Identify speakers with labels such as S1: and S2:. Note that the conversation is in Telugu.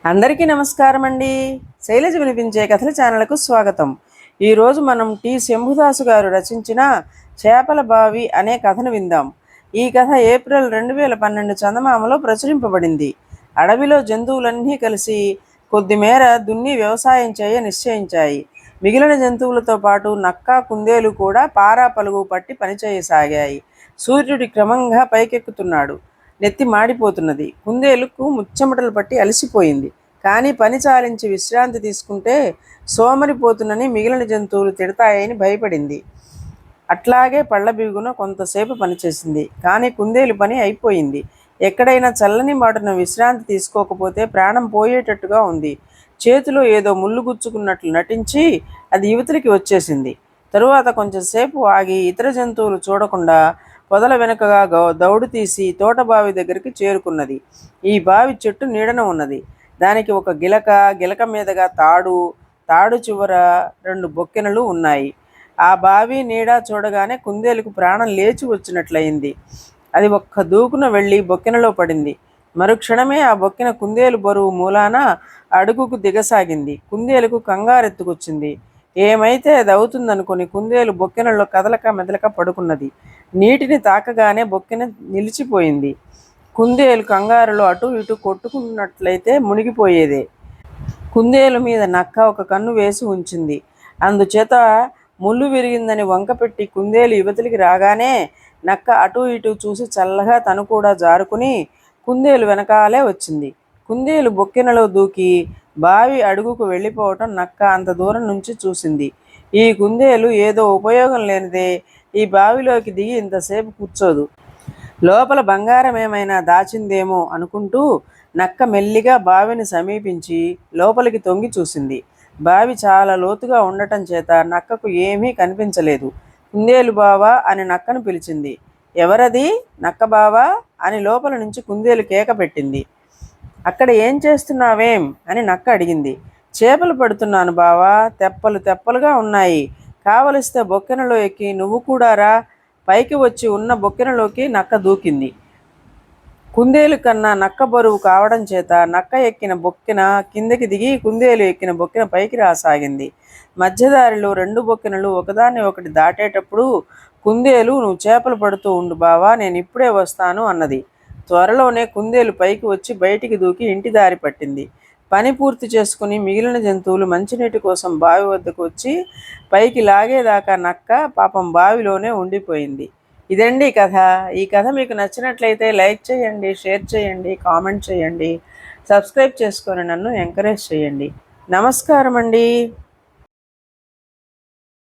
S1: అందరికీ నమస్కారం అండి. శైలజ వినిపించే కథల ఛానల్కు స్వాగతం. ఈరోజు మనం టి శంభుదాసు గారు రచించిన చేపల బావి అనే కథను విందాం. ఈ కథ ఏప్రిల్ 2012 చందమామలో ప్రచురింపబడింది. అడవిలో జంతువులన్నీ కలిసి కొద్దిమేర దున్ని వ్యవసాయం చేయ నిశ్చయించాయి. మిగిలిన జంతువులతో పాటు నక్క, కుందేలు కూడా పారా పలుగు పట్టి పనిచేయసాగాయి. సూర్యుడి క్రమంగా పైకెక్కుతున్నాడు. నెత్తి మాడిపోతున్నది. కుందేలుకు ముచ్చెమటలు పట్టి అలసిపోయింది. కానీ పని చాలించి విశ్రాంతి తీసుకుంటే సోమరిపోతున్నని మిగిలిన జంతువులు తిడతాయని భయపడింది. అట్లాగే పళ్ళ బిగున కొంతసేపు పనిచేసింది. కానీ కుందేలు పని అయిపోయింది. ఎక్కడైనా చల్లని మాటను విశ్రాంతి తీసుకోకపోతే ప్రాణం పోయేటట్టుగా ఉంది. చేతిలో ఏదో ముళ్ళు గుచ్చుకున్నట్లు నటించి అది యువతలికి వచ్చేసింది. తరువాత కొంచెంసేపు ఆగి ఇతర జంతువులు చూడకుండా పొదల వెనుకగా దౌడు తీసి తోటబావి దగ్గరికి చేరుకున్నది. ఈ బావి చెట్టు నీడన ఉన్నది. దానికి ఒక గిలక మీదగా తాడు చివర 2 బొక్కెనలు ఉన్నాయి. ఆ బావి నీడ చూడగానే కుందేలుకు ప్రాణం లేచి వచ్చినట్లయింది. అది ఒక్క దూకున వెళ్ళి బొక్కెనలో పడింది. మరుక్షణమే ఆ బొక్కెన కుందేలు బరువు మూలాన అడుగుకు దిగసాగింది. కుందేలుకు కంగారెత్తుకొచ్చింది. ఏమైతే అది అవుతుందనుకుని కుందేలు బొక్కెనలో కదలక మెదలక పడుకున్నది. నీటిని తాకగానే బొక్కెన నిలిచిపోయింది. కుందేలు కంగారులో అటు ఇటు కొట్టుకున్నట్లయితే మునిగిపోయేదే. కుందేలు మీద నక్క ఒక కన్ను వేసి ఉంచింది. అందుచేత ముళ్ళు విరిగిందని వంకపెట్టి కుందేలు యువతలికి రాగానే నక్క అటు ఇటు చూసి చల్లగా తను కూడా జారుకుని కుందేలు వెనకాలే వచ్చింది. కుందేలు బొక్కెనలో దూకి బావి అడుగుకు వెళ్ళిపోవటం నక్క అంత దూరం నుంచి చూసింది. ఈ కుందేలు ఏదో ఉపయోగం లేనిదే ఈ బావిలోకి దిగి ఇంతసేపు కూర్చోదు. లోపల బంగారం ఏమైనా దాచిందేమో అనుకుంటూ నక్క మెల్లిగా బావిని సమీపించి లోపలికి తొంగి చూసింది. బావి చాలా లోతుగా ఉండటం చేత నక్కకు ఏమీ కనిపించలేదు. కుందేలు బావా అని నక్కను పిలిచింది. ఎవరది? నక్క బావా అని లోపల నుంచి కుందేలు కేక పెట్టింది. అక్కడ ఏం చేస్తున్నావేం అని నక్క అడిగింది. చేపలు పడుతున్నాను బావా, తెప్పలుగా ఉన్నాయి. కావలిస్తే బొక్కెనలో ఎక్కి నువ్వు కూడా రా. పైకి వచ్చి ఉన్న బొక్కెనలోకి నక్క దూకింది. కుందేలు కన్నా నక్క బరువు కావడం చేత నక్క ఎక్కిన బొక్కెన కిందకి దిగి కుందేలు ఎక్కిన బొక్కెన పైకి రాసాగింది. మధ్యదారిలో 2 బొక్కెనలు ఒకదాన్ని ఒకటి దాటేటప్పుడు కుందేలు నువ్వు చేపలు పడుతూ ఉండు బావా, నేను ఇప్పుడే వస్తాను అన్నది. త్వరలోనే కుందేలు పైకి వచ్చి బయటికి దూకి ఇంటి దారి పట్టింది. పని పూర్తి చేసుకుని మిగిలిన జంతువులు మంచినీటి కోసం బావి వద్దకు వచ్చి పైకి లాగేదాకా నక్క పాపం బావిలోనే ఉండిపోయింది. ఇదండి కథ. ఈ కథ మీకు నచ్చినట్లయితే లైక్ చేయండి, షేర్ చేయండి, కామెంట్ చేయండి, సబ్స్క్రైబ్ చేసుకొని నన్ను ఎంకరేజ్ చేయండి. నమస్కారం అండి.